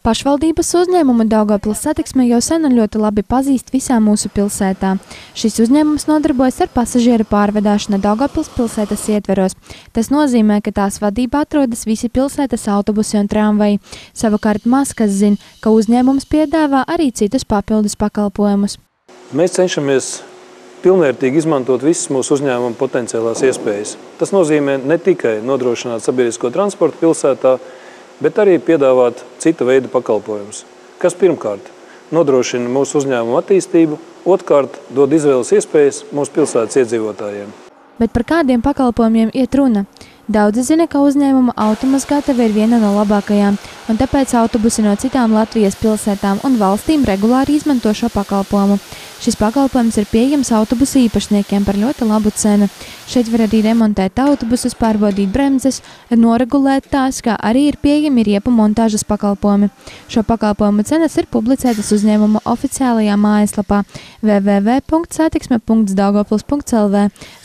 Pašvaldības uzņēmumu Daugavpils satiksme jau sen un ļoti labi pazīst visā mūsu pilsētā. Šis uzņēmums nodarbojas ar pasažieru pārvedāšanu Daugavpils pilsētas ietveros. Tas nozīmē, ka tās vadībā atrodas visi pilsētas autobusi un tramvaji. Savukārt Maskas zina, ka uzņēmums piedāvā arī citus papildus pakalpojumus. Mēs cenšamies pilnvērtīgi izmantot visas mūsu uzņēmuma potenciālās iespējas. Tas nozīmē ne tikai nodrošināt sabiedrisko transportu pilsētā, bet arī piedāvāt cita veida pakalpojumus, kas pirmkārt nodrošina mūsu uzņēmumu attīstību, otrkārt dod izvēles iespējas mūsu pilsētas iedzīvotājiem. Bet par kādiem pakalpojumiem iet runa? Daudzi zina, ka uzņēmuma automazgātave ir viena no labākajām, un tāpēc autobusi no citām Latvijas pilsētām un valstīm regulāri izmanto šo pakalpojumu. Šis pakalpojums ir pieejams autobusu īpašniekiem par ļoti labu cenu. Šeit var arī remontēt autobusus, pārbaudīt bremzes, noregulēt tās, kā arī ir pieejami riepu montāžas pakalpojumi. Šo pakalpojumu cenas ir publicētas uzņēmuma oficiālajā mājaslapā www.satiksme.daugavpils.lv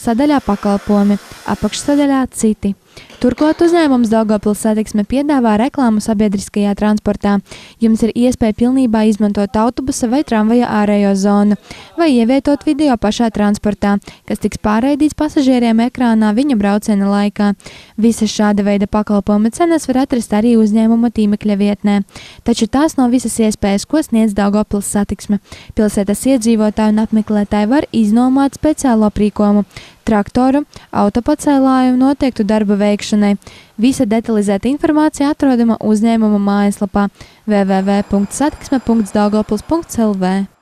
sadaļā pakalpojumi, apakšsadaļā citi. Turklāt uzņēmums Daugavpils satiksme piedāvā reklāmu sabiedriskajā transportā. Jums ir iespēja pilnībā izmantot autobusa vai tramvaja ārējo zonu vai ievietot video pašā transportā, kas tiks pārraidīts pasažieriem ekrānā viņa brauciena laikā. Visas šāda veida pakalpojuma cenas var atrast arī uzņēmuma tīmekļa vietnē. Taču tās nav visas iespējas, ko sniedz Daugavpils satiksme. Pilsētas iedzīvotāji un apmeklētāji var iznomāt speciālo aprīkojumu, traktoru, autopacēlāju noteiktu darba veikšanai. Visa detalizēta informācija atrodama uzņēmuma mājaslapā www.satiksme.daugavpils.lv.